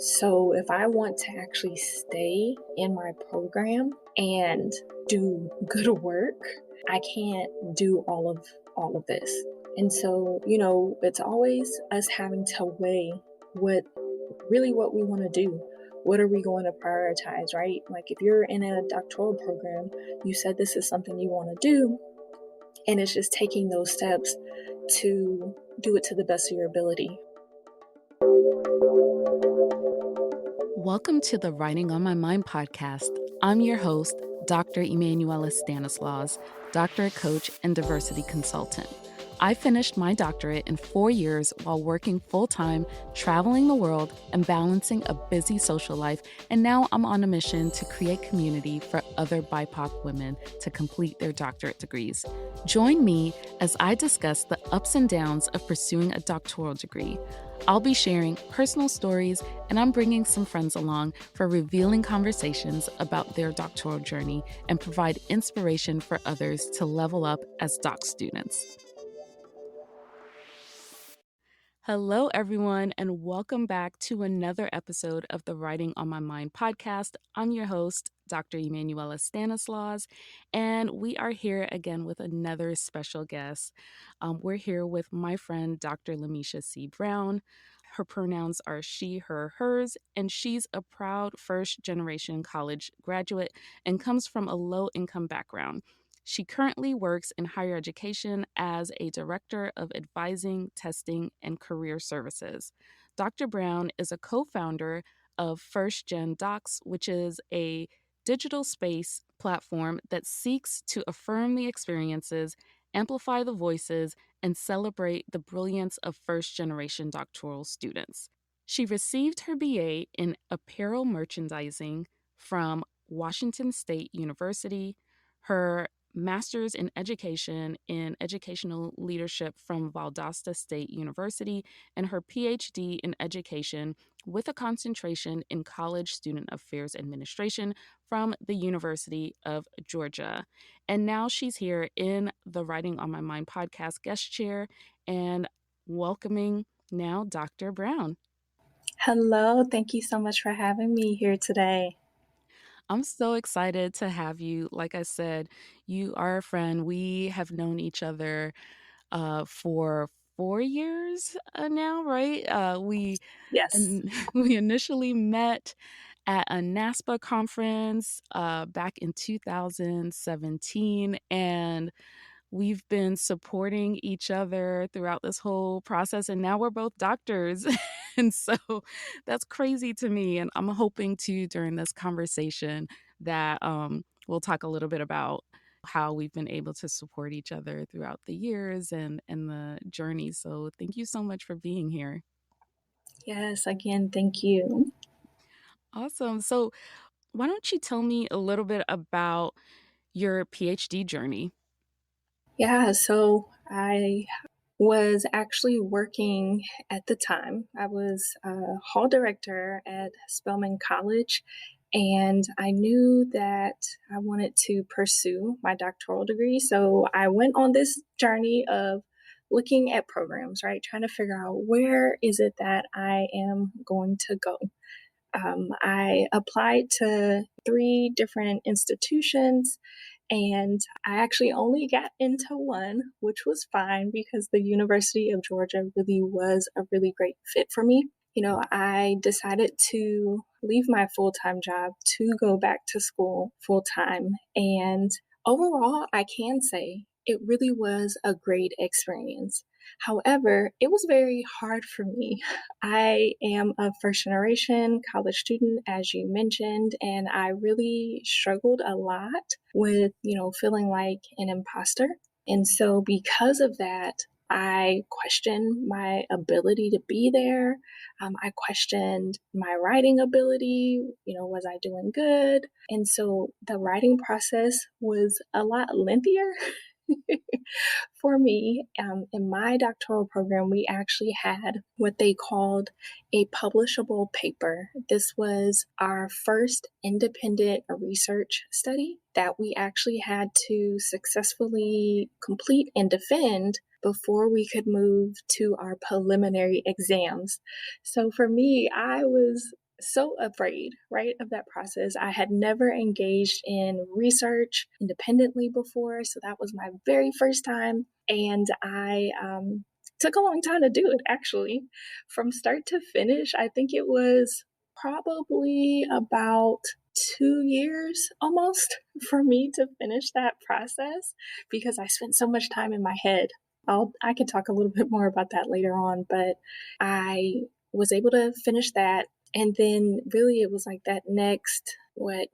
So if I want to actually stay in my program and do good work, I can't do all of this. And so, it's always us having to weigh what we want to do. What are we going to prioritize, right? Like if you're in a doctoral program, you said this is something you want to do, and it's just taking those steps to do it to the best of your ability. Welcome to the Writing on My Mind podcast. I'm your host, Dr. Emmanuela Stanislaus, doctorate coach and diversity consultant. I finished my doctorate in 4 years while working full-time, traveling the world, and balancing a busy social life, and now I'm on a mission to create community for other BIPOC women to complete their doctorate degrees. Join me as I discuss the ups and downs of pursuing a doctoral degree. I'll be sharing personal stories, and I'm bringing some friends along for revealing conversations about their doctoral journey and provide inspiration for others to level up as doc students. Hello, everyone, and welcome back to another episode of the Writing on My Mind podcast. I'm your host, Dr. Emmanuela Stanislaus, and we are here again with another special guest. We're here with my friend, Dr. Lamesha C. Brown. Her pronouns are she, her, hers, and she's a proud first-generation college graduate and comes from a low-income background. She currently works in higher education as a director of advising, testing, and career services. Dr. Brown is a co-founder of First Gen Docs, which is a digital space platform that seeks to affirm the experiences, amplify the voices, and celebrate the brilliance of first-generation doctoral students. She received her BA in apparel merchandising from Washington State University, her master's in education in educational leadership from Valdosta State University, and her PhD in education with a concentration in college student affairs administration from the University of Georgia. And now she's here in the Writing on My Mind podcast guest chair and welcoming now Dr. Brown. Hello, thank you so much for having me here today. I'm so excited to have you. Like I said, you are a friend. We have known each other for 4 years now, right? Yes. We initially met at a NASPA conference back in 2017, and we've been supporting each other throughout this whole process, and now we're both doctors. And so that's crazy to me. And I'm hoping to, during this conversation, that we'll talk a little bit about how we've been able to support each other throughout the years and the journey. So thank you so much for being here. Yes, again, thank you. Awesome. So why don't you tell me a little bit about your PhD journey? Yeah, so I was actually working at the time. I was a hall director at Spelman College, and I knew that I wanted to pursue my doctoral degree. So I went on this journey of looking at programs, right? Trying to figure out where is it that I am going to go. I applied to 3 different institutions, and I actually only got into one, which was fine because the University of Georgia really was a really great fit for me. I decided to leave my full time job to go back to school full time. And overall, I can say it really was a great experience. However, it was very hard for me. I am a first generation college student, as you mentioned, and I really struggled a lot with, feeling like an imposter. And so, because of that, I questioned my ability to be there. I questioned my writing ability. Was I doing good? And so the writing process was a lot lengthier for me. In my doctoral program, we actually had what they called a publishable paper. This was our first independent research study that we actually had to successfully complete and defend before we could move to our preliminary exams. So for me, I was so afraid, right, of that process. I had never engaged in research independently before, so that was my very first time. And I took a long time to do it, actually. From start to finish, I think it was probably about 2 years almost for me to finish that process because I spent so much time in my head. I can talk a little bit more about that later on, but I was able to finish that. And then really it was like that next,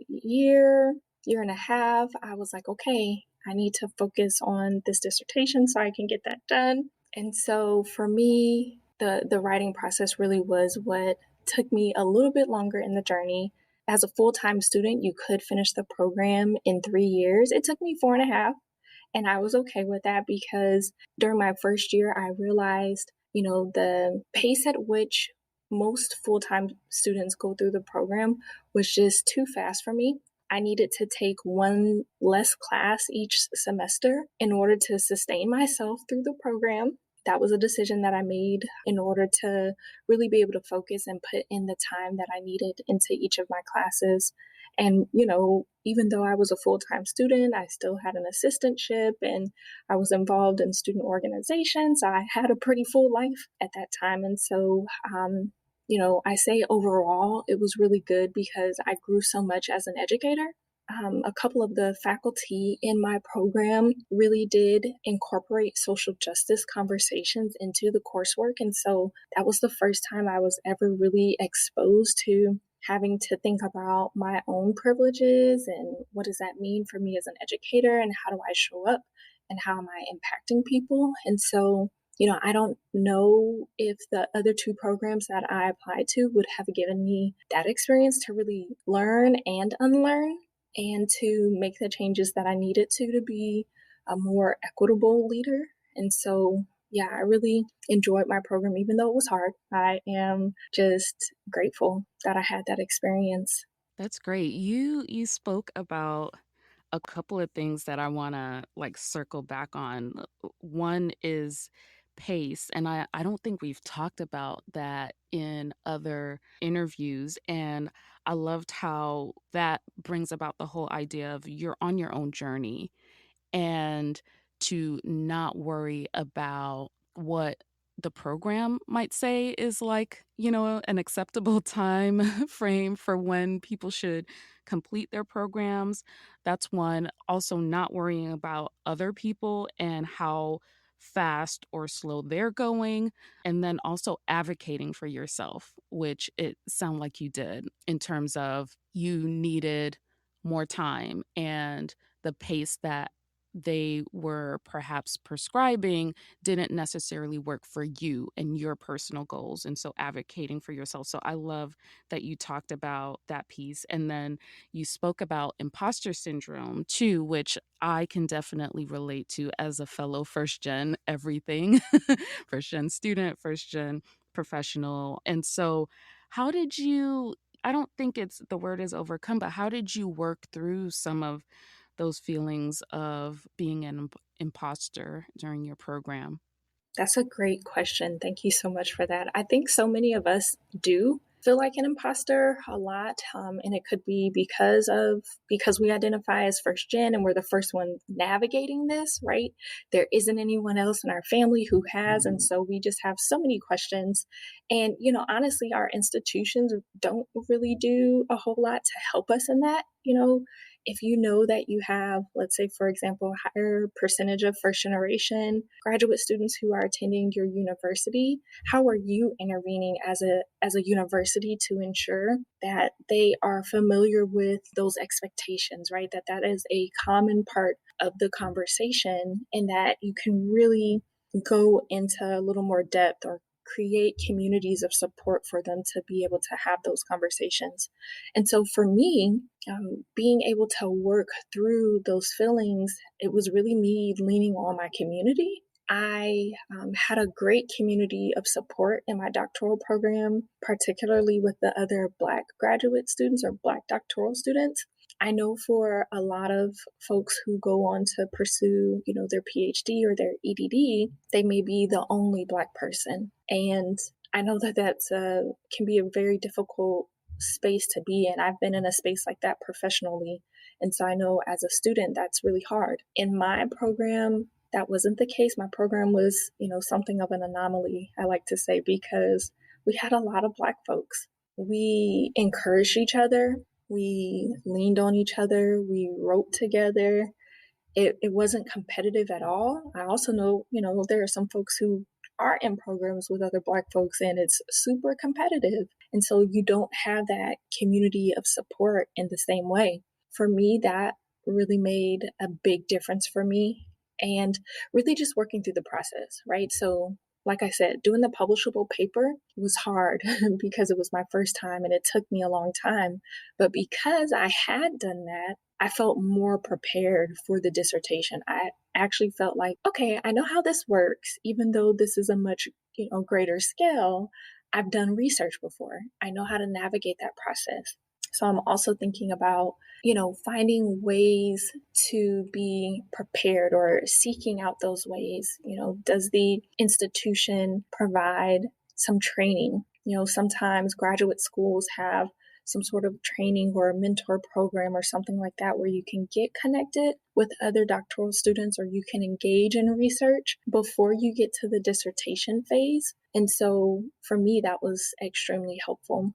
year and a half, I was like, okay, I need to focus on this dissertation so I can get that done. And so for me, the writing process really was what took me a little bit longer in the journey. As a full time student, you could finish the program in 3 years. It took me 4.5, and I was okay with that because during my first year, I realized, the pace at which most full time students go through the program was just too fast for me. I needed to take one less class each semester in order to sustain myself through the program. That was a decision that I made in order to really be able to focus and put in the time that I needed into each of my classes. And, even though I was a full time student, I still had an assistantship and I was involved in student organizations. I had a pretty full life at that time. And so, I say overall, it was really good because I grew so much as an educator. A couple of the faculty in my program really did incorporate social justice conversations into the coursework. And so that was the first time I was ever really exposed to having to think about my own privileges and what does that mean for me as an educator and how do I show up and how am I impacting people. And so, I don't know if the other two programs that I applied to would have given me that experience to really learn and unlearn and to make the changes that I needed to be a more equitable leader. And so, yeah, I really enjoyed my program, even though it was hard. I am just grateful that I had that experience. That's great. You spoke about a couple of things that I want to like circle back on. One is pace, and I don't think we've talked about that in other interviews, and I loved how that brings about the whole idea of you're on your own journey and to not worry about what the program might say is like, an acceptable time frame for when people should complete their programs. That's one. Also, not worrying about other people and how fast or slow they're going. And then also advocating for yourself, which it sounded like you did in terms of you needed more time and the pace that they were perhaps prescribing didn't necessarily work for you and your personal goals. And so advocating for yourself. So I love that you talked about that piece. And then you spoke about imposter syndrome too, which I can definitely relate to as a fellow first gen everything, first gen student, first gen professional. And so, how did you? I don't think it's the word is overcome, but how did you work through some of those feelings of being an imposter during your program? That's a great question. Thank you so much for that. I think so many of us do feel like an imposter a lot, and it could be because we identify as first gen and we're the first one navigating this. Right? There isn't anyone else in our family who has, and so we just have so many questions. And honestly, our institutions don't really do a whole lot to help us in that. If you know that you have, let's say, for example, a higher percentage of first generation graduate students who are attending your university, how are you intervening as a university to ensure that they are familiar with those expectations, right? That is a common part of the conversation and that you can really go into a little more depth or create communities of support for them to be able to have those conversations. And so for me, being able to work through those feelings, it was really me leaning on my community. I had a great community of support in my doctoral program, particularly with the other Black graduate students or Black doctoral students. I know for a lot of folks who go on to pursue, their PhD or their EDD, they may be the only Black person. And I know that can be a very difficult space to be in. I've been in a space like that professionally. And so I know as a student, that's really hard. In my program, that wasn't the case. My program was, something of an anomaly, I like to say, because we had a lot of Black folks. We encouraged each other. We leaned on each other. We wrote together. It wasn't competitive at all. I also know, there are some folks who are in programs with other Black folks and it's super competitive. And so you don't have that community of support in the same way. For me, that really made a big difference for me and really just working through the process, right? So, like I said, doing the publishable paper was hard because it was my first time and it took me a long time. But because I had done that, I felt more prepared for the dissertation. I actually felt like, okay, I know how this works, even though this is a much, greater scale. I've done research before. I know how to navigate that process. So I'm also thinking about, finding ways to be prepared or seeking out those ways. Does the institution provide some training? Sometimes graduate schools have some sort of training or a mentor program or something like that where you can get connected with other doctoral students or you can engage in research before you get to the dissertation phase. And so for me, that was extremely helpful.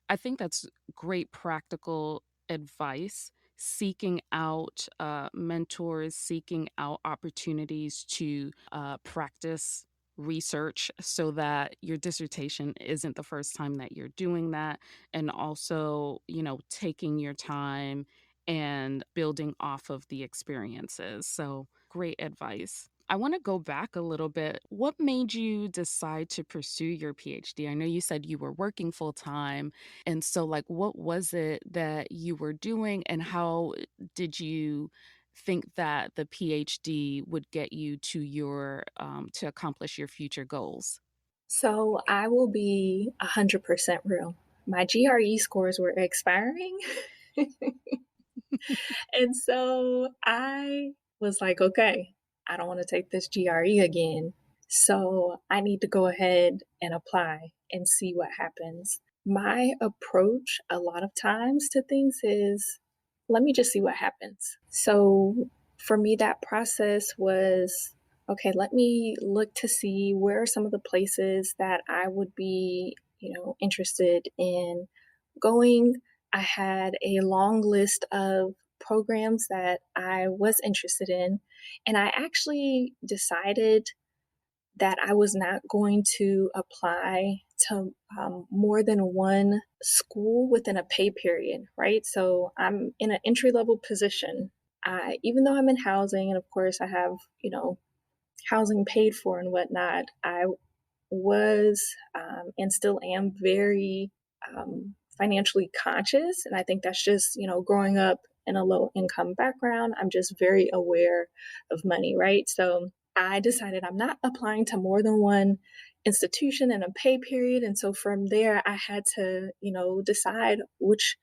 I think that's great practical advice. Seeking out mentors, seeking out opportunities to practice research so that your dissertation isn't the first time that you're doing that. And also, taking your time and building off of the experiences. So, great advice. I want to go back a little bit. What made you decide to pursue your PhD? I know you said you were working full time. And so, like, what was it that you were doing, and how did you think that the PhD would get you to to accomplish your future goals? So I will be 100% real. My GRE scores were expiring. And so I was like, okay, I don't want to take this GRE again. So I need to go ahead and apply and see what happens. My approach a lot of times to things is let me just see what happens. So for me, that process was okay, let me look to see where are some of the places that I would be, interested in going. I had a long list of programs that I was interested in, and I actually decided that I was not going to apply to more than one school within a pay period, right? So I'm in an entry level position. Even though I'm in housing, and of course I have, housing paid for and whatnot, I was and still am very financially conscious. And I think that's just, growing up in a low income background, I'm just very aware of money, right? So I decided I'm not applying to more than one institution in a pay period. And so from there, I had to, decide which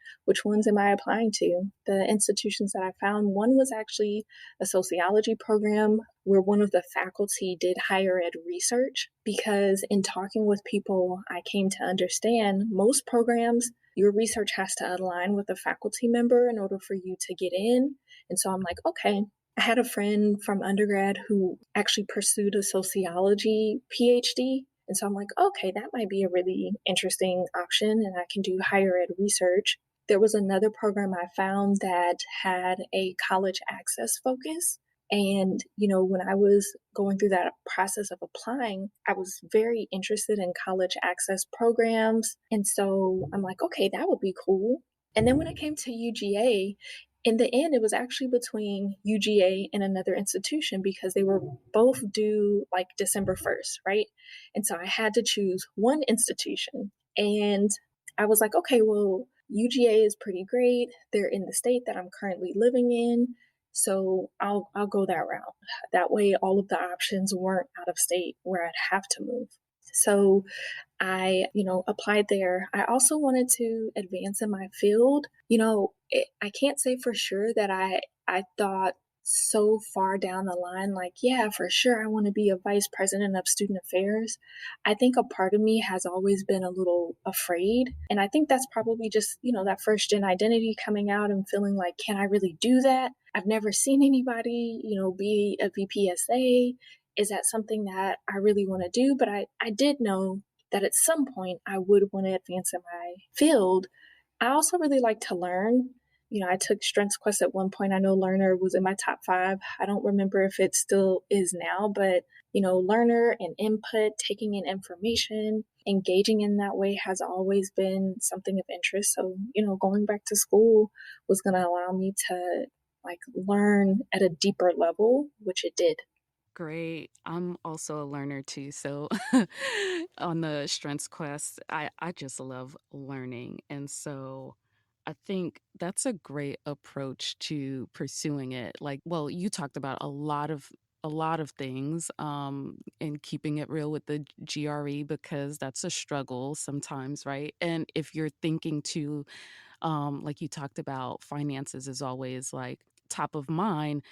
ones am I applying to. The institutions that I found, one was actually a sociology program where one of the faculty did higher ed research, because in talking with people, I came to understand most programs, your research has to align with a faculty member in order for you to get in. And so I'm like, okay. I had a friend from undergrad who actually pursued a sociology PhD. And so I'm like, okay, that might be a really interesting option and I can do higher ed research. There was another program I found that had a college access focus. And, when I was going through that process of applying, I was very interested in college access programs. And so I'm like, okay, that would be cool. And then when it came to UGA, in the end, it was actually between UGA and another institution because they were both due like December 1st, right? And so I had to choose one institution. And I was like, okay, well, UGA is pretty great. They're in the state that I'm currently living in. So I'll go that route. That way all of the options weren't out of state where I'd have to move. So I, applied there. I also wanted to advance in my field. I can't say for sure that I thought so far down the line, like, yeah, for sure, I want to be a vice president of student affairs. I think a part of me has always been a little afraid. And I think that's probably just, that first gen identity coming out and feeling like, can I really do that? I've never seen anybody, be a VPSA. Is that something that I really want to do? But I did know that at some point I would want to advance in my field. I also really like to learn. I took Strengths Quest at one point. I know Learner was in my top 5. I don't remember if it still is now, but Learner and input, taking in information, engaging in that way has always been something of interest. So, going back to school was going to allow me to like learn at a deeper level, which it did. Great. I'm also a learner too. So on the Strengths Quest, I just love learning. And so I think that's a great approach to pursuing it. Like, well, you talked about a lot of things and keeping it real with the GRE because that's a struggle sometimes, right? And if you're thinking to like you talked about finances is always like top of mind,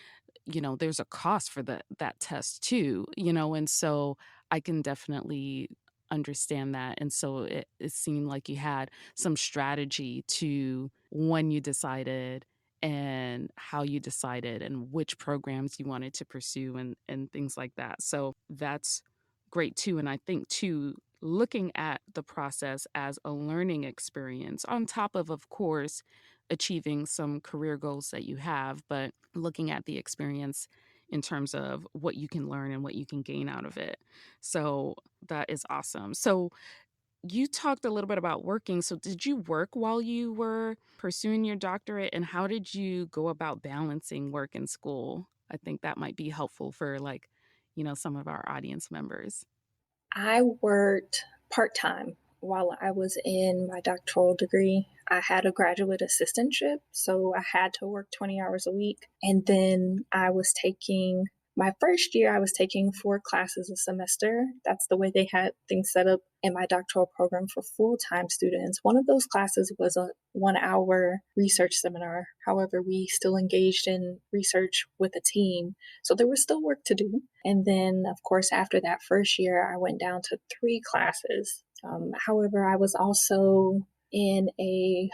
there's a cost for that test too, and so I can definitely understand that. And so it seemed like you had some strategy to when you decided and how you decided and which programs you wanted to pursue and things like that. So that's great too. And I think too, looking at the process as a learning experience on top of course, achieving some career goals that you have, but looking at the experience in terms of what you can learn and what you can gain out of it. So that is awesome. So you talked a little bit about working. So did you work while you were pursuing your doctorate and how did you go about balancing work and school? I think that might be helpful for like, some of our audience members. I worked part time while I was in my doctoral degree. I had a graduate assistantship, so I had to work 20 hours a week. And then my first year, I was taking 4 classes a semester. That's the way they had things set up in my doctoral program for full time students. One of those classes was a 1 hour research seminar. However, we still engaged in research with a team. So there was still work to do. And then, of course, after that first year, I went down to 3 classes. However, I was also in a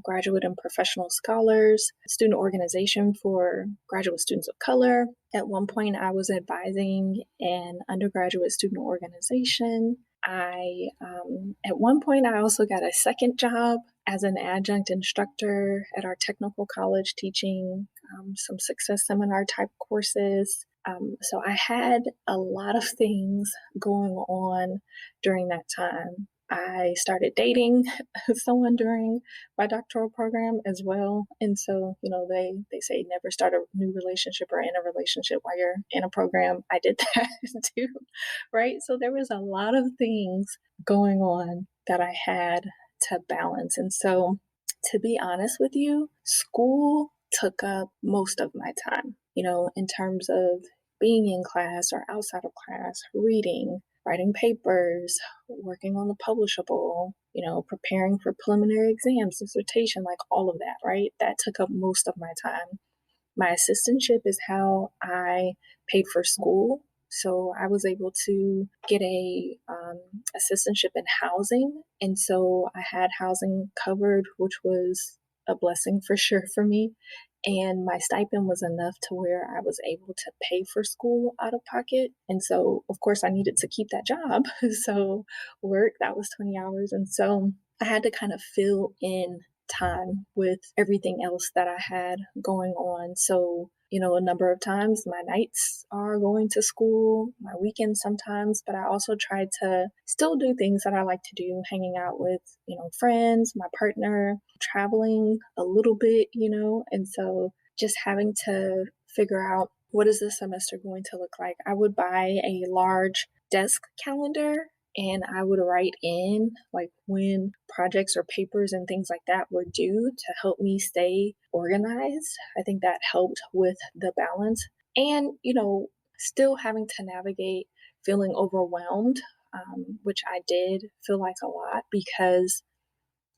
graduate and professional scholars student organization for graduate students of color. At one point, I was advising an undergraduate student organization. At one point, I also got a second job as an adjunct instructor at our technical college teaching some success seminar type courses. So I had a lot of things going on during that time. I started dating someone during my doctoral program as well. And so, they say never start a new relationship or end a relationship while you're in a program. I did that too, right? So there was a lot of things going on that I had to balance. And so, to be honest with you, school took up most of my time, in terms of being in class or outside of class, reading, writing papers, working on the publishable, preparing for preliminary exams, dissertation, like all of that, right? That took up most of my time. My assistantship is how I paid for school. So I was able to get a assistantship in housing, and so I had housing covered, which was a blessing for sure for me. And my stipend was enough to where I was able to pay for school out of pocket. And so, of course, I needed to keep that job. So, work, that was 20 hours. And so, I had to kind of fill in time with everything else that I had going on. So, a number of times my nights are going to school, my weekends sometimes, but I also try to still do things that I like to do, hanging out with, friends, my partner, traveling a little bit, and so just having to figure out what is this semester going to look like. I would buy a large desk calendar and I would write in like when projects or papers and things like that were due to help me stay organized. I think that helped with the balance and, still having to navigate feeling overwhelmed, which I did feel like a lot because,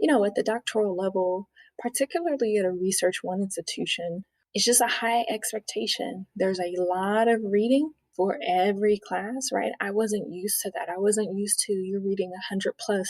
at the doctoral level, particularly at a research one institution, it's just a high expectation. There's a lot of reading for every class, right? I wasn't used to that. I wasn't used to you reading 100 plus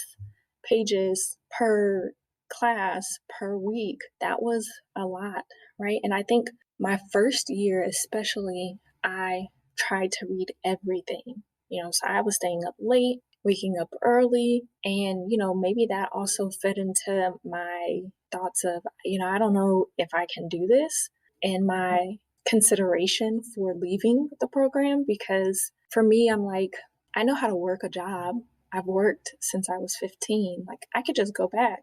pages per class per week. That was a lot, right? And I think my first year, especially, I tried to read everything. So I was staying up late, waking up early, and maybe that also fed into my thoughts of, I don't know if I can do this, and my consideration for leaving the program, because for me, I'm like, I know how to work a job. I've worked since I was 15. Like, I could just go back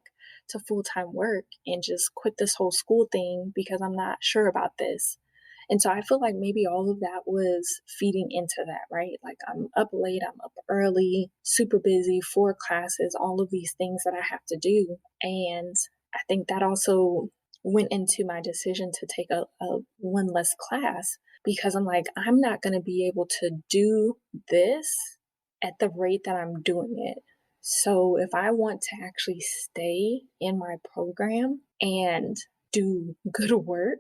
to full time work and just quit this whole school thing because I'm not sure about this. And so I feel like maybe all of that was feeding into that, right? Like, I'm up late, I'm up early, super busy, 4 classes, all of these things that I have to do. And I think that also went into my decision to take a one less class, because I'm like, I'm not going to be able to do this at the rate that I'm doing it. So if I want to actually stay in my program and do good work,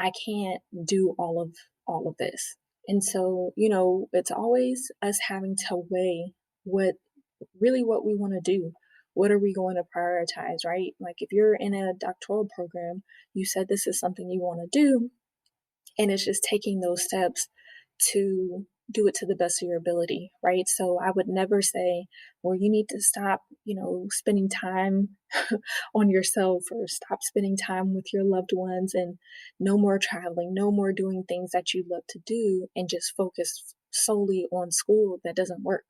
I can't do all of this. And so, it's always us having to weigh what what we want to do. What are we going to prioritize, right? Like, if you're in a doctoral program, you said this is something you want to do, and it's just taking those steps to do it to the best of your ability, right? So I would never say, well, you need to stop, spending time on yourself, or stop spending time with your loved ones, and no more traveling, no more doing things that you love to do, and just focus solely on school. That doesn't work,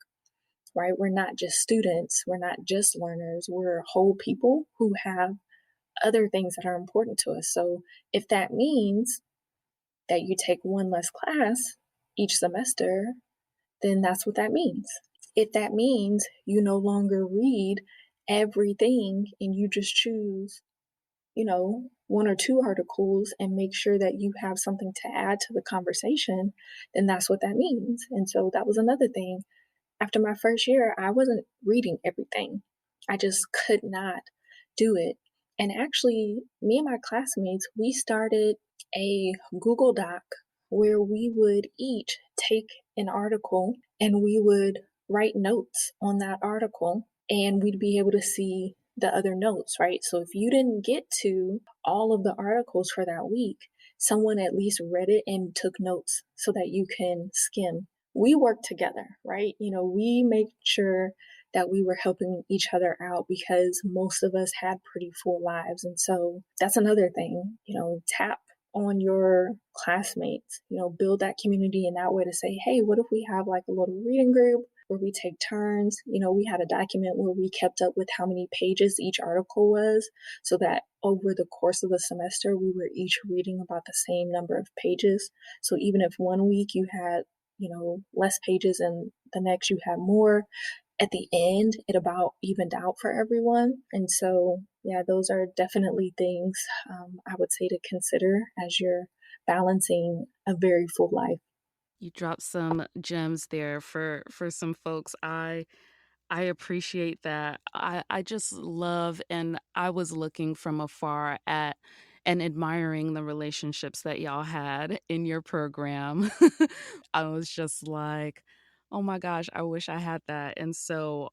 right? We're not just students, we're not just learners, we're whole people who have other things that are important to us. So if that means that you take one less class each semester, then that's what that means. If that means you no longer read everything and you just choose, one or two articles and make sure that you have something to add to the conversation, then that's what that means. And so that was another thing. After my first year, I wasn't reading everything. I just could not do it. And actually, me and my classmates, we started a Google Doc where we would each take an article and we would write notes on that article, and we'd be able to see the other notes, right? So if you didn't get to all of the articles for that week, someone at least read it and took notes so that you can skim. We work together, right? We make sure that we were helping each other out because most of us had pretty full lives. And so that's another thing, tap on your classmates, build that community in that way to say, hey, what if we have like a little reading group where we take turns? We had a document where we kept up with how many pages each article was, so that over the course of the semester, we were each reading about the same number of pages. So even if one week you had less pages and the next you had more, at the end, it about evened out for everyone. And so, yeah, those are definitely things I would say to consider as you're balancing a very full life. You dropped some gems there for some folks. I appreciate that. I just love, and I was looking from afar at and admiring the relationships that y'all had in your program. I was just like, "Oh my gosh, I wish I had that." And so,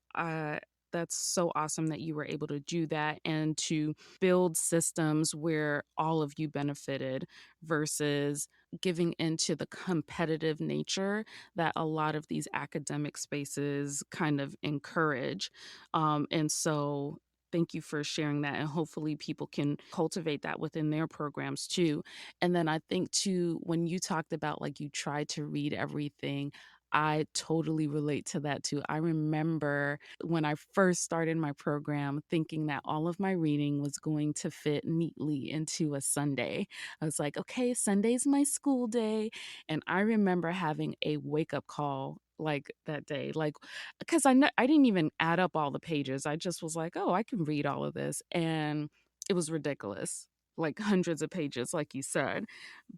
that's so awesome that you were able to do that and to build systems where all of you benefited versus giving into the competitive nature that a lot of these academic spaces kind of encourage. And so thank you for sharing that. And hopefully people can cultivate that within their programs too. And then I think too, when you talked about like you tried to read everything, I totally relate to that too. I remember when I first started my program thinking that all of my reading was going to fit neatly into a Sunday. I was like, okay, Sunday's my school day. And I remember having a wake up call like that day, like, because I didn't even add up all the pages. I just was like, oh, I can read all of this. And it was ridiculous, like hundreds of pages, like you said.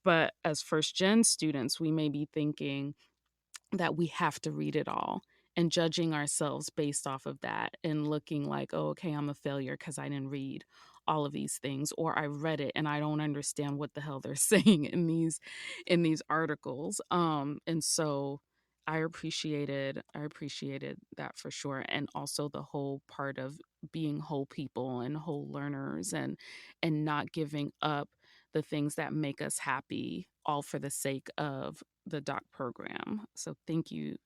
But as first gen students, we may be thinking, that we have to read it all and judging ourselves based off of that and looking like, oh, okay, I'm a failure because I didn't read all of these things, or I read it and I don't understand what the hell they're saying in these articles. And so I appreciated that for sure, and also the whole part of being whole people and whole learners, and not giving up the things that make us happy, all for the sake of the doc program. So thank you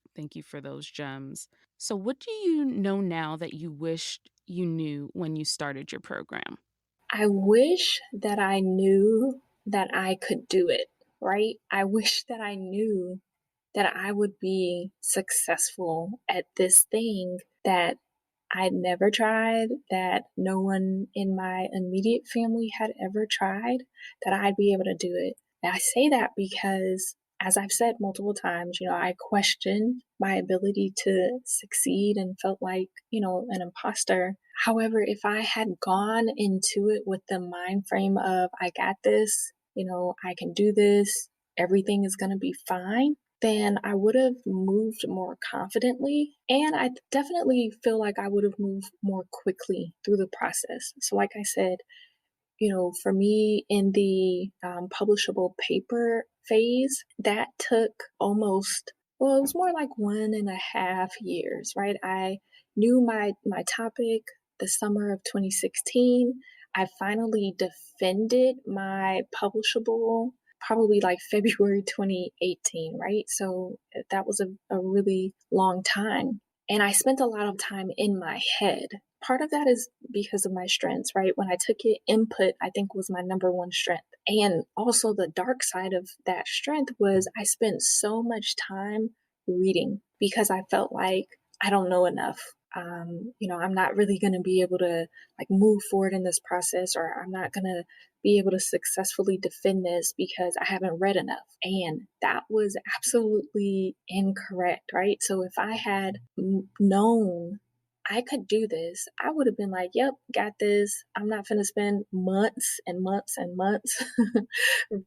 for those gems. So what do you know now that you wished you knew when you started your program? I wish that I knew that I could do it, right? I wish that I knew that I would be successful at this thing that I'd never tried, that no one in my immediate family had ever tried, that I'd be able to do it. And I say that because, as I've said multiple times, I questioned my ability to succeed and felt like, an imposter. However, if I had gone into it with the mind frame of, I got this, I can do this, everything is going to be fine, then I would have moved more confidently. And I definitely feel like I would have moved more quickly through the process. So, like I said, for me in the publishable paper phase, that took almost, well, it was more like 1.5 years, right? I knew my topic the summer of 2016. I finally defended my publishable probably like February 2018, right? So that was a really long time. And I spent a lot of time in my head. Part of that is because of my strengths, right? When I took it, input, I think, was my number one strength. And also, the dark side of that strength was I spent so much time reading because I felt like I don't know enough. I'm not really going to be able to like move forward in this process, or I'm not going to be able to successfully defend this because I haven't read enough. And that was absolutely incorrect, right? So if I had known I could do this, I would have been like, yep, got this. I'm not going to spend months and months and months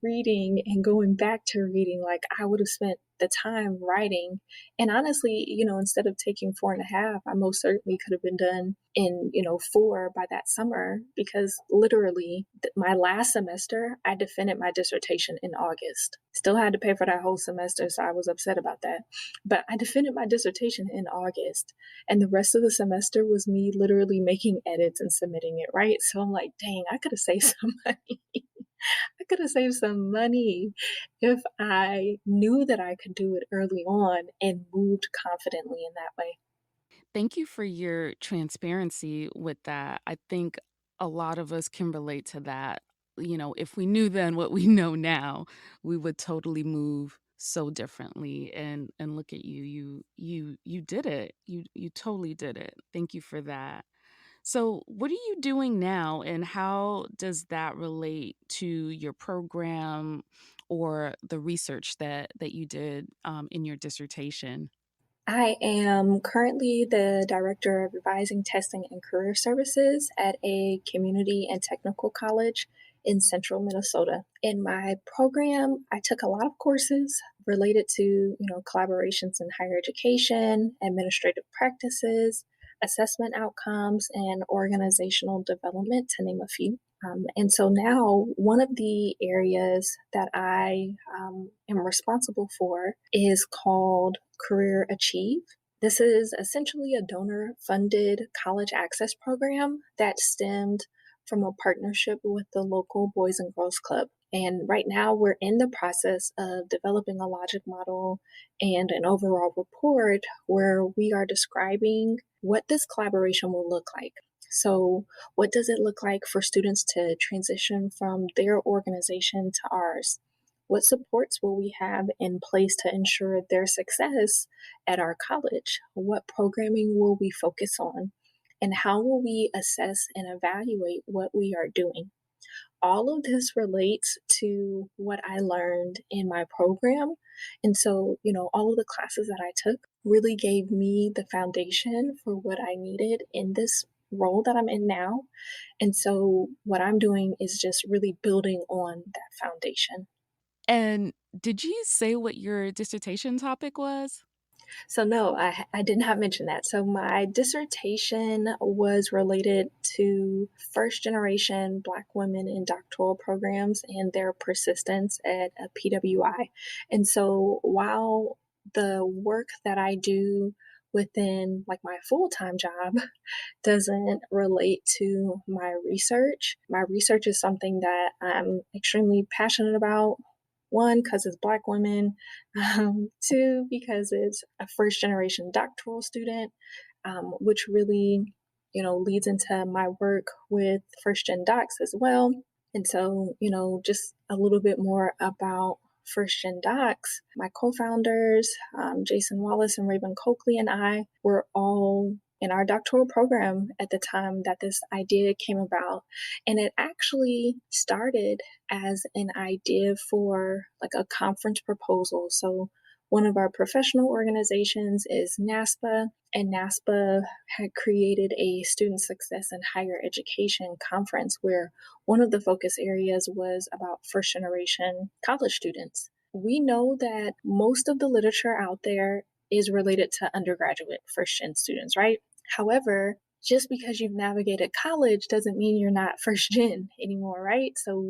reading and going back to reading. Like, I would have spent the time writing. And honestly, instead of taking 4.5, I most certainly could have been done in, 4 by that summer, because literally my last semester, I defended my dissertation in August. Still had to pay for that whole semester, so I was upset about that. But I defended my dissertation in August, and the rest of the semester was me literally making edits and submitting it, right? So I'm like, dang, I could have saved some money. I could have saved some money if I knew that I could do it early on and moved confidently in that way. Thank you for your transparency with that. I think a lot of us can relate to that. You know, if we knew then what we know now, we would totally move so differently. And look at you. You did it. You totally did it. Thank you for that. So, what are you doing now, and how does that relate to your program or the research that you did in your dissertation? I am currently the Director of Revising, Testing, and Career Services at a community and technical college in central Minnesota. In my program, I took a lot of courses related to, collaborations in higher education, administrative practices, assessment outcomes, and organizational development, to name a few. And so now, one of the areas that I am responsible for is called Career Achieve. This is essentially a donor funded college access program that stemmed from a partnership with the local Boys and Girls Club. And right now, we're in the process of developing a logic model and an overall report where we are describing what this collaboration will look like. So, what does it look like for students to transition from their organization to ours? What supports will we have in place to ensure their success at our college? What programming will we focus on? And how will we assess and evaluate what we are doing? All of this relates to what I learned in my program. And so, all of the classes that I took really gave me the foundation for what I needed in this role that I'm in now. And so, what I'm doing is just really building on that foundation. And did you say what your dissertation topic was? So no, I did not mention that. So my dissertation was related to first generation Black women in doctoral programs and their persistence at a PWI. And so while the work that I do within like my full-time job doesn't relate to my research. My research is something that I'm extremely passionate about. One, because it's Black women. Two, because it's a first generation doctoral student, which really, leads into my work with first gen docs as well. And so, just a little bit more about First Gen Docs. My co founders, Jason Wallace and Raven Coakley, and I were all in our doctoral program at the time that this idea came about. And it actually started as an idea for like a conference proposal. So, one of our professional organizations is NASPA, and NASPA had created a student success in higher education conference where one of the focus areas was about first generation college students. We know that most of the literature out there is related to undergraduate first gen students, right? However, just because you've navigated college doesn't mean you're not first gen anymore, right? So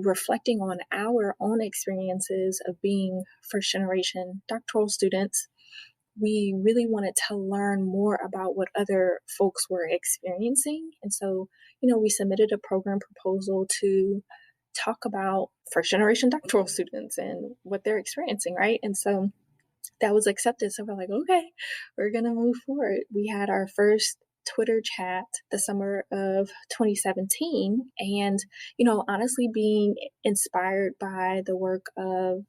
reflecting on our own experiences of being first generation doctoral students, we really wanted to learn more about what other folks were experiencing. And so, we submitted a program proposal to talk about first generation doctoral students and what they're experiencing, right? And so that was accepted. So we're like, okay, we're going to move forward. We had our first Twitter chat the summer of 2017. And, honestly, being inspired by the work of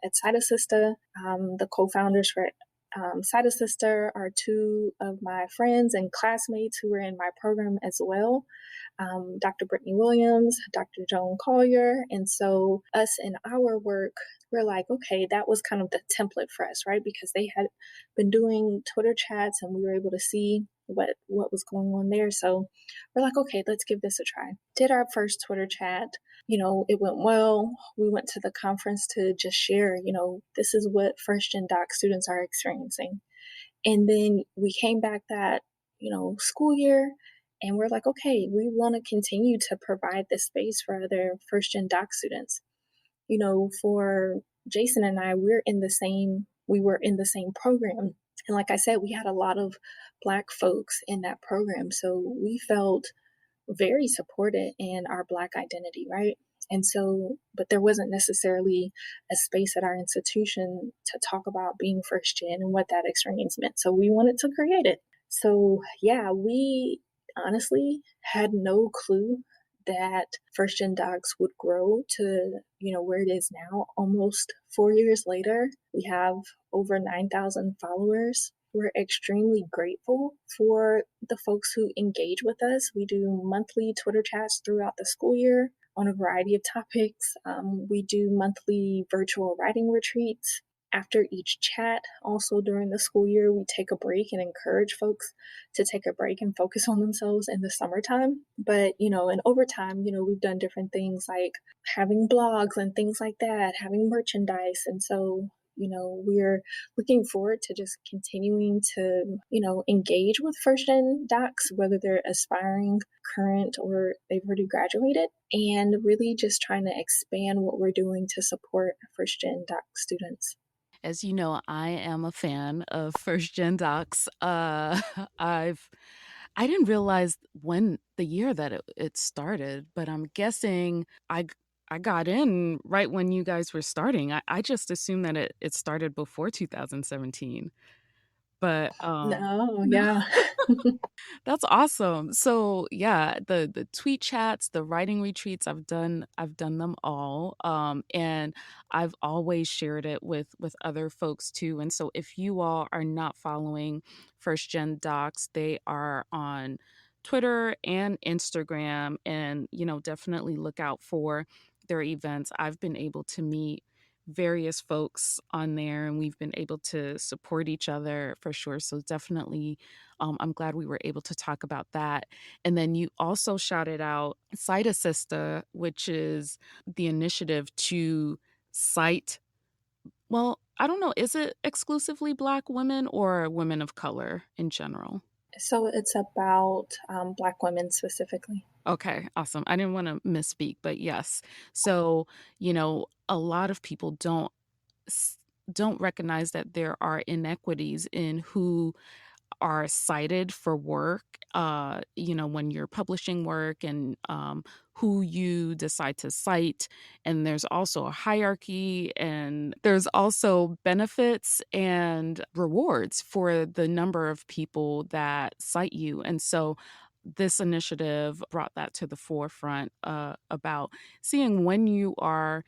at Cytosista, the co founders for Cytosista are two of my friends and classmates who were in my program as well. Dr. Brittany Williams, Dr. Joan Collier. And so, us in our work, we're like, okay, that was kind of the template for us, right? Because they had been doing Twitter chats and we were able to see what was going on there. So we're like, okay, let's give this a try. Did our first Twitter chat. It went well. We went to the conference to just share, this is what first gen doc students are experiencing. And then we came back that, school year and we're like, okay, we want to continue to provide this space for other first gen doc students. For Jason and I, we were in the same program. And like I said, we had a lot of Black folks in that program. So we felt very supported in our Black identity, right? And so, but there wasn't necessarily a space at our institution to talk about being first gen and what that experience meant. So we wanted to create it. So yeah, we honestly had no clue that first gen docs would grow to, where it is now. Almost 4 years later, we have over 9,000 followers. We're extremely grateful for the folks who engage with us. We do monthly Twitter chats throughout the school year on a variety of topics. We do monthly virtual writing retreats. After each chat, also during the school year, we take a break and encourage folks to take a break and focus on themselves in the summertime. But, and over time, we've done different things like having blogs and things like that, having merchandise. And so, we're looking forward to just continuing to, engage with first gen docs, whether they're aspiring, current, or they've already graduated, and really just trying to expand what we're doing to support first gen doc students. As you know, I am a fan of first gen docs. I've I didn't realize when the year that it started, but I'm guessing I got in right when you guys were starting. I just assumed that it started before 2017. But No, yeah. that's awesome. So yeah, the tweet chats, the writing retreats, I've done them all. And I've always shared it with other folks too. And so if you all are not following First Gen Docs, they are on Twitter and Instagram, and definitely look out for their events. I've been able to meet various folks on there and we've been able to support each other for sure. So definitely I'm glad we were able to talk about that. And then you also shouted out Cite Assista, which is the initiative to cite, well, I don't know, is it exclusively Black women or women of color in general? So it's about Black women specifically. Okay, awesome. I didn't want to misspeak, but yes. So, a lot of people s- don't recognize that there are inequities in who are cited for work, when you're publishing work and who you decide to cite. And there's also a hierarchy, and there's also benefits and rewards for the number of people that cite you. And so this initiative brought that to the forefront about seeing when you are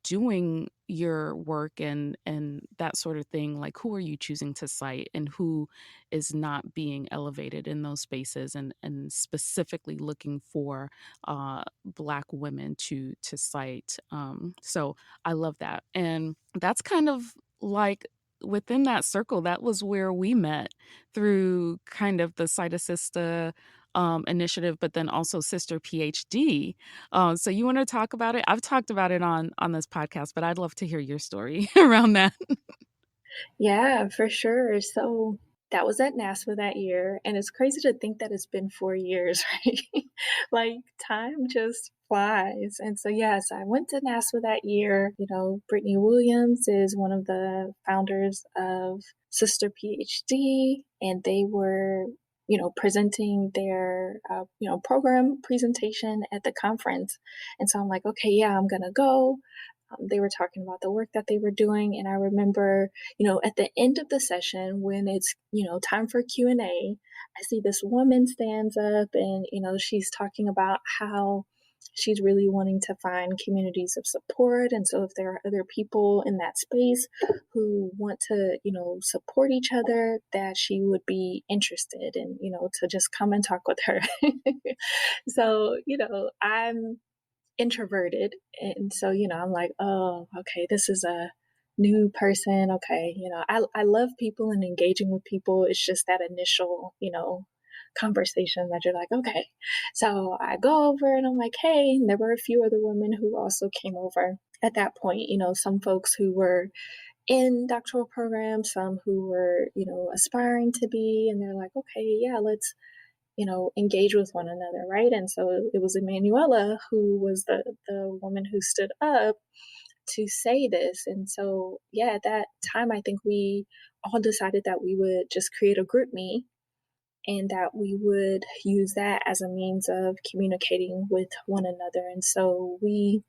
doing your work and that sort of thing, like who are you choosing to cite and who is not being elevated in those spaces, and specifically looking for Black women to cite. So I love that, and that's kind of like within that circle. That was where we met through kind of the Cite Assista initiative, but then also Sister PhD. So you want to talk about it? I've talked about it on this podcast, but I'd love to hear your story around that. Yeah, for sure. So that was at NASPA that year, and it's crazy to think that it's been 4 years, right? Like, time just flies, and so, yes, I went to NASPA that year. Brittany Williams is one of the founders of Sister PhD, and they were, presenting their, program presentation at the conference, and so I'm like, "Okay, yeah, I'm gonna go." They were talking about the work that they were doing, and I remember, at the end of the session when it's, time for Q&A, I see this woman stands up and, she's talking about how she's really wanting to find communities of support. And so if there are other people in that space who want to, support each other, that she would be interested in, to just come and talk with her. So, I'm introverted. And so, I'm like, oh, okay, this is a new person. Okay. I love people and engaging with people. It's just that initial, conversation that you're like, okay. So I go over and I'm like, hey, and there were a few other women who also came over at that point, some folks who were in doctoral programs, some who were, aspiring to be, and they're like, okay, yeah, let's engage with one another, right? And so it was Emmanuela who was the woman who stood up to say this. And so, yeah, at that time, I think we all decided that we would just create a group me and that we would use that as a means of communicating with one another. And so we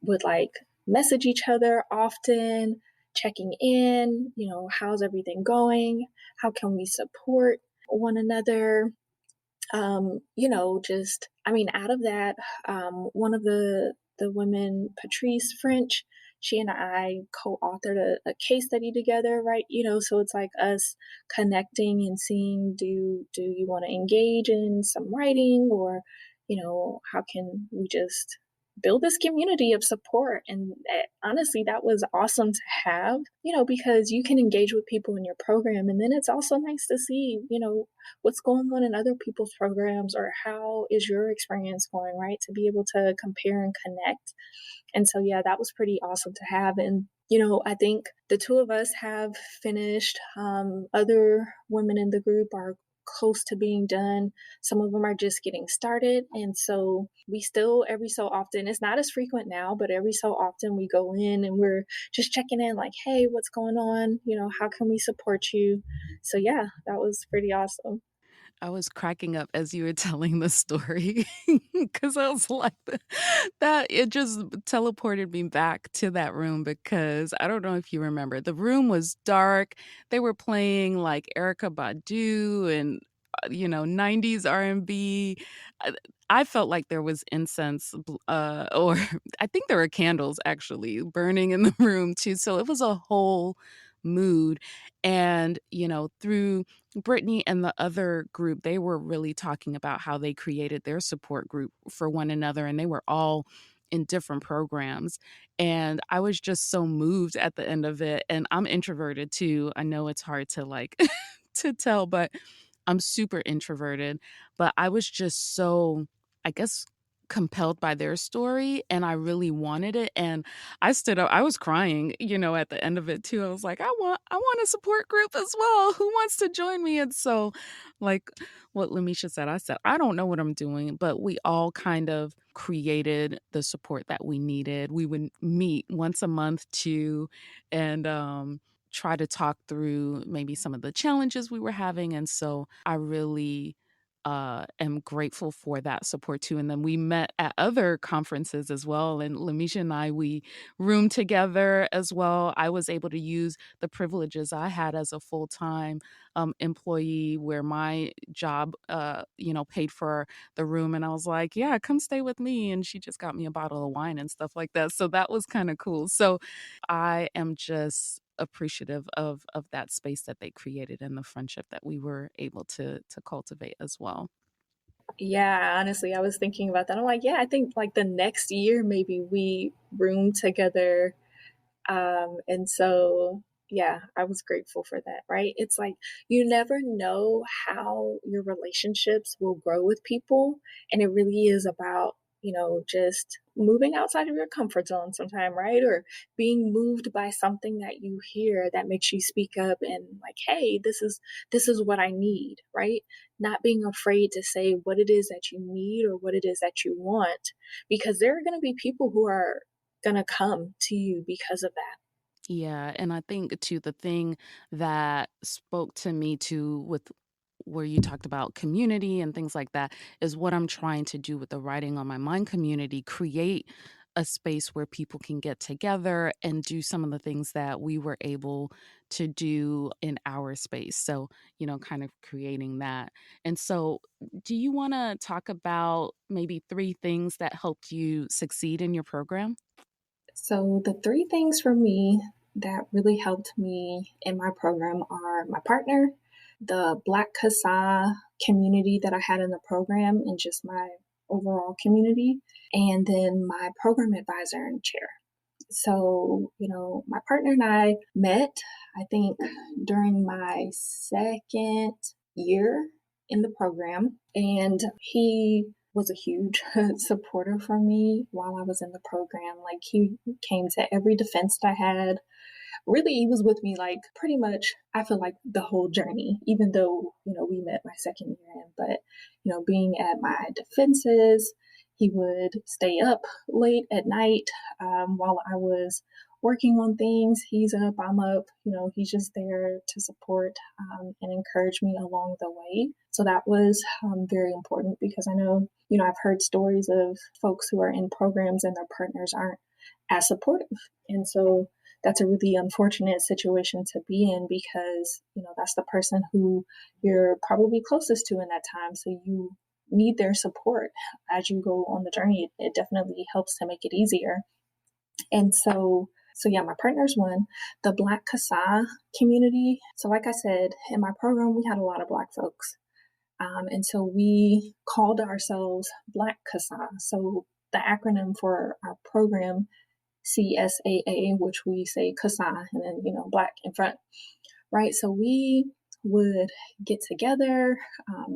would like message each other often, checking in, how's everything going? How can we support one another? Just I mean, out of that, one of the women, Patrice French, she and I co-authored a case study together, right? So it's like us connecting and seeing, do you want to engage in some writing, or how can we just build this community of support? And honestly, that was awesome to have, because you can engage with people in your program, and then it's also nice to see, what's going on in other people's programs, or how is your experience going, right? To be able to compare and connect. And so, yeah, that was pretty awesome to have. And, I think the two of us have finished. Other women in the group are close to being done. Some of them are just getting started. And so we still, every so often, it's not as frequent now, but every so often we go in and we're just checking in like, hey, what's going on? How can we support you? So, yeah, that was pretty awesome. I was cracking up as you were telling the story because I was like, that it just teleported me back to that room because I don't know if you remember. The room was dark. They were playing like Erica Badu and 90s R&B. I I felt like there was incense, or I think there were candles actually burning in the room too. So it was a whole mood. And, through Brittany and the other group, they were really talking about how they created their support group for one another, and they were all in different programs. And I was just so moved at the end of it. And I'm introverted too. I know it's hard to like to tell, but I'm super introverted. But I was just so, I guess, compelled by their story and I really wanted it. And I stood up, I was crying, at the end of it too. I was like, I want a support group as well. Who wants to join me? And so, like what Lamesha said, I said, I don't know what I'm doing, but we all kind of created the support that we needed. We would meet once a month too, and try to talk through maybe some of the challenges we were having. And so I really am grateful for that support too. And then we met at other conferences as well. And Lamisha and I, we roomed together as well. I was able to use the privileges I had as a full time employee, where my job, paid for the room. And I was like, yeah, come stay with me. And she just got me a bottle of wine and stuff like that. So that was kind of cool. So I am just appreciative of that space that they created and the friendship that we were able to cultivate as well. Yeah, honestly, I was thinking about that. I'm like, yeah, I think like the next year maybe we roomed together. And so, yeah, I was grateful for that, right? It's like you never know how your relationships will grow with people. And it really is about, just moving outside of your comfort zone sometime, right? Or being moved by something that you hear that makes you speak up and like, hey, this is what I need, right? Not being afraid to say what it is that you need or what it is that you want, because there are going to be people who are gonna come to you because of that. Yeah, and I think too the thing that spoke to me too with where you talked about community and things like that is what I'm trying to do with the writing on my mind community, create a space where people can get together and do some of the things that we were able to do in our space. So, kind of creating that. And so, do you want to talk about maybe 3 things that helped you succeed in your program? So the three things for me that really helped me in my program are my partner, the Black CASA community that I had in the program, and just my overall community, and then my program advisor and chair. So, my partner and I met, I think, during my second year in the program, and he was a huge supporter for me while I was in the program. Like, he came to every defense that I had. Really, he was with me like pretty much, I feel like the whole journey, even though, we met my second year in. But, being at my defenses, he would stay up late at night while I was working on things. He's up, I'm up, he's just there to support and encourage me along the way. So that was very important, because I know, I've heard stories of folks who are in programs and their partners aren't as supportive. And so that's a really unfortunate situation to be in, because, that's the person who you're probably closest to in that time. So you need their support as you go on the journey. It definitely helps to make it easier. And so yeah, my partner's one. The Black CASA community. So like I said, in my program, we had a lot of Black folks. And so we called ourselves Black CASA. So the acronym for our program, CSAA, which we say CASA, and then, Black in front, right? So we would get together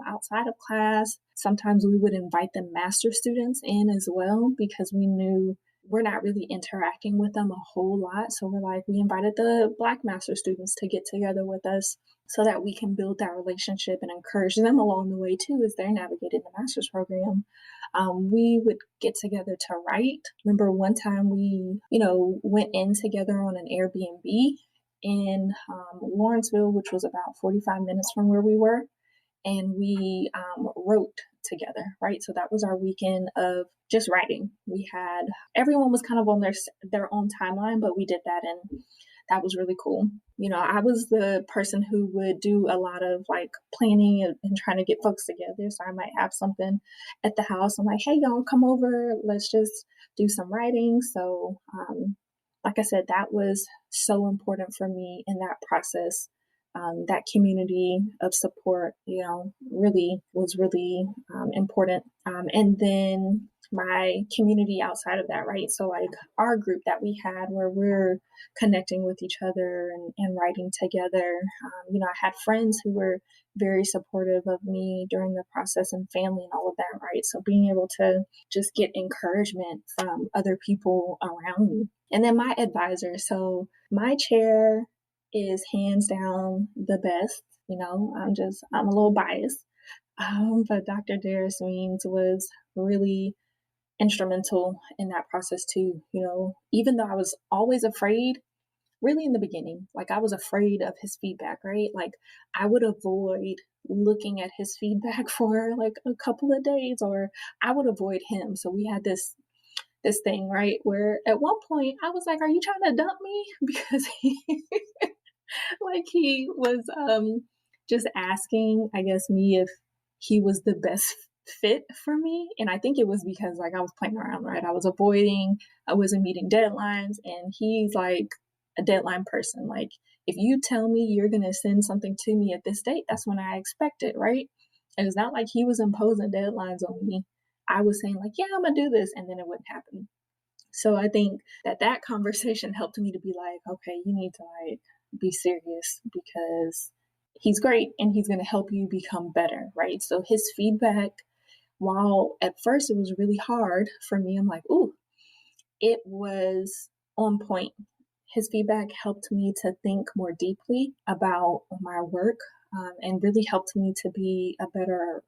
outside of class. Sometimes we would invite the master students in as well, because we knew we're not really interacting with them a whole lot. So we're like, we invited the Black master students to get together with us so that we can build that relationship and encourage them along the way too as they're navigating the master's program. We would get together to write. Remember one time we, went in together on an Airbnb in Lawrenceville, which was about 45 minutes from where we were, and we wrote together, right? So that was our weekend of just writing. We had, everyone was kind of on their own timeline, but we did that, and that was really cool. I was the person who would do a lot of like planning and trying to get folks together. So I might have something at the house. I'm like, hey, y'all, come over. Let's just do some writing. So, like I said, that was so important for me in that process that community of support, really was really important. And then my community outside of that, right? So, like our group that we had where we're connecting with each other and writing together. I had friends who were very supportive of me during the process and family and all of that, right? So, being able to just get encouragement from other people around me. And then my advisor. So, my chair is hands down the best. I'm a little biased. But Dr. Darius Means was really instrumental in that process too. Even though I was always afraid, really in the beginning, like I was afraid of his feedback, right? Like I would avoid looking at his feedback for like a couple of days, or I would avoid him. So we had this thing, right? Where at one point I was like, "Are you trying to dump me?" Because he was just asking, I guess, me if he was the best fit for me. And I think it was because like I was playing around, right? I wasn't meeting deadlines, and he's like a deadline person. Like if you tell me you're gonna send something to me at this date, that's when I expect it, right? And it's not like he was imposing deadlines on me. I was saying like, yeah, I'm gonna do this, and then it wouldn't happen. So I think that conversation helped me to be like, okay, you need to like be serious because he's great and he's going to help you become better, right? So his feedback, while at first it was really hard for me, I'm like, ooh, it was on point. His feedback helped me to think more deeply about my work, and really helped me to be a better,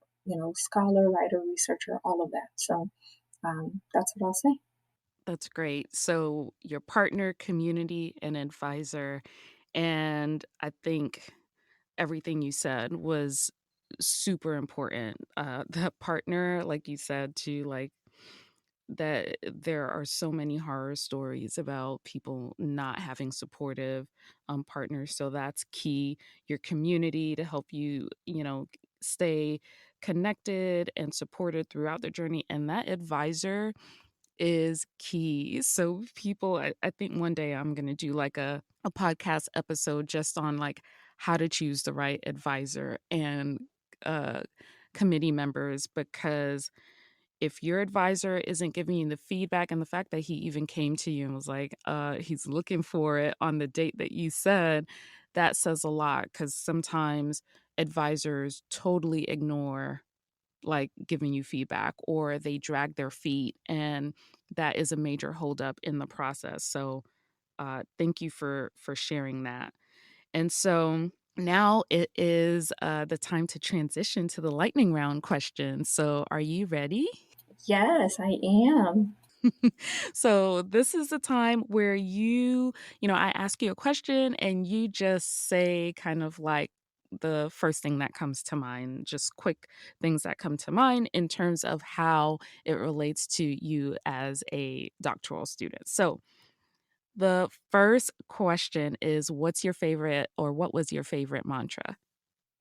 scholar, writer, researcher, all of that. So that's what I'll say. That's great. So, your partner, community, and advisor. And I think everything you said was super important. That partner, like you said, to like that there are so many horror stories about people not having supportive partners. So that's key. Your community to help you, stay connected and supported throughout the journey. And that advisor is key. So people, I think one day I'm going to do like a podcast episode just on like how to choose the right advisor and uh, committee members, because if your advisor isn't giving you the feedback, and the fact that he even came to you and was like, he's looking for it on the date that you said, that says a lot, because sometimes advisors totally ignore like giving you feedback, or they drag their feet, and that is a major holdup in the process. So thank you for sharing that. And so now it is the time to transition to the lightning round question. So are you ready? Yes, I am. So this is the time where I ask you a question and you just say kind of like the first thing that comes to mind, just quick things that come to mind in terms of how it relates to you as a doctoral student. So the first question is, what's your favorite, or what was your favorite mantra?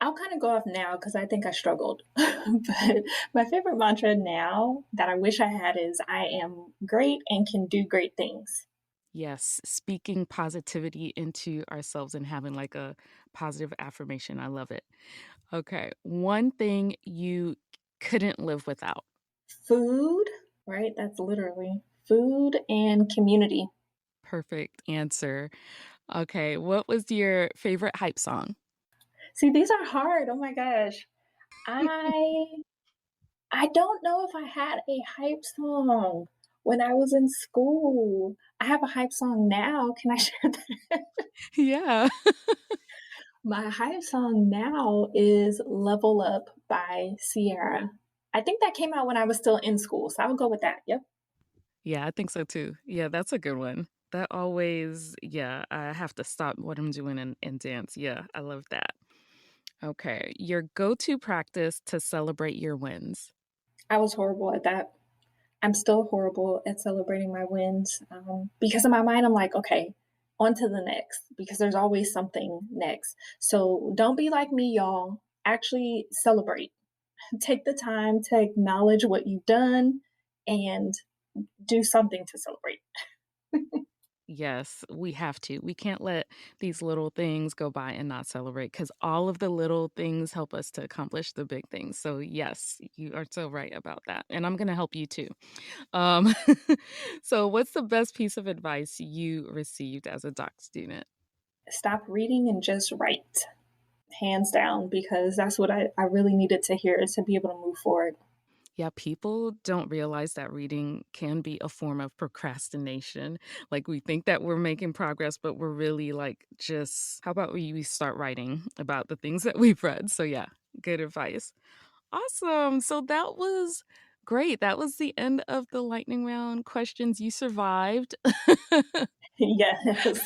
I'll kind of go off now because I think I struggled. But my favorite mantra now that I wish I had is I am great and can do great things. Yes, speaking positivity into ourselves and having like a positive affirmation. I love it. Okay. One thing you couldn't live without. Food, right? That's literally food and community. Perfect answer. Okay. What was your favorite hype song? See, these are hard. Oh my gosh. I I don't know if I had a hype song when I was in school. I have a hype song now. Can I share that? Yeah. My hype song now is Level Up by Sierra. I think that came out when I was still in school, so I would go with that. Yep. Yeah, I think so too. Yeah, that's a good one. That always, yeah, I have to stop what I'm doing and dance. Yeah, I love that. Okay. Your go to practice to celebrate your wins. I was horrible at that. I'm still horrible at celebrating my wins, because in my mind, I'm like, okay, on to the next, because there's always something next. So don't be like me, y'all. Actually celebrate. Take the time to acknowledge what you've done and do something to celebrate. Yes, we have to. We can't let these little things go by and not celebrate because all of the little things help us to accomplish the big things. So, yes, you are so right about that. And I'm going to help you too. Um, so, what's the best piece of advice you received as a doc student? Stop reading and just write, hands down, because that's what I really needed to hear to be able to move forward. Yeah, people don't realize that reading can be a form of procrastination. Like we think that we're making progress, but we're really like just how about we start writing about the things that we've read? So yeah, good advice. Awesome. So that was great. That was the end of the lightning round questions. You survived. Yes.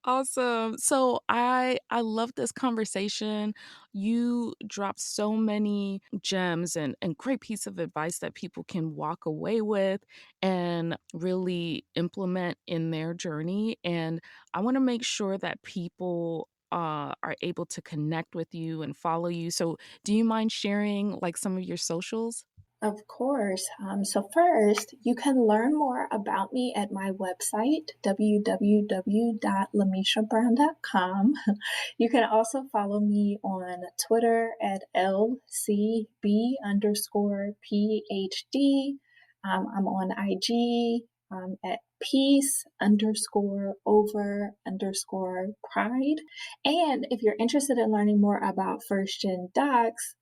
Awesome. So I love this conversation. You dropped so many gems and great piece of advice that people can walk away with and really implement in their journey. And I want to make sure that people are able to connect with you and follow you. So do you mind sharing like some of your socials? Of course. So, first, you can learn more about me at my website, www.lameshabrown.com. You can also follow me on Twitter at LCB underscore PhD. I'm on IG at peace underscore over underscore pride. And if you're interested in learning more about first gen docs,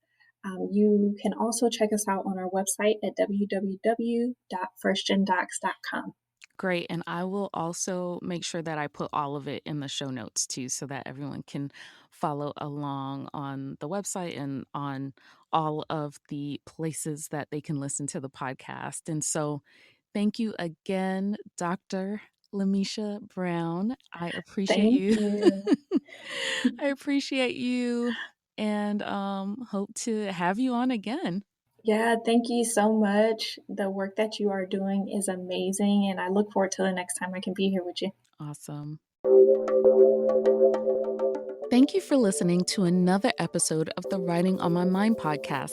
you can also check us out on our website at www.firstgendocs.com. Great. And I will also make sure that I put all of it in the show notes too, so that everyone can follow along on the website and on all of the places that they can listen to the podcast. And so, thank you again, Dr. Lamesha Brown. I appreciate Thank you. you. I appreciate you and hope to have you on again. Yeah, thank you so much. The work that you are doing is amazing, and I look forward to the next time I can be here with you. Awesome. Thank you for listening to another episode of the Writing on My Mind podcast.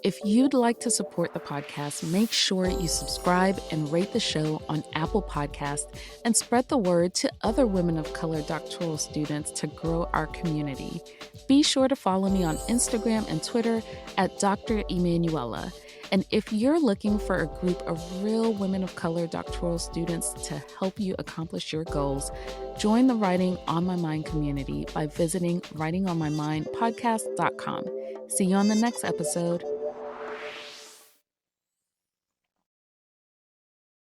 If you'd like to support the podcast, make sure you subscribe and rate the show on Apple Podcasts and spread the word to other women of color doctoral students to grow our community. Be sure to follow me on Instagram and Twitter at Dr. Emmanuela. And if you're looking for a group of real women of color doctoral students to help you accomplish your goals, join the Writing on My Mind community by visiting writingonmymindpodcast.com. See you on the next episode.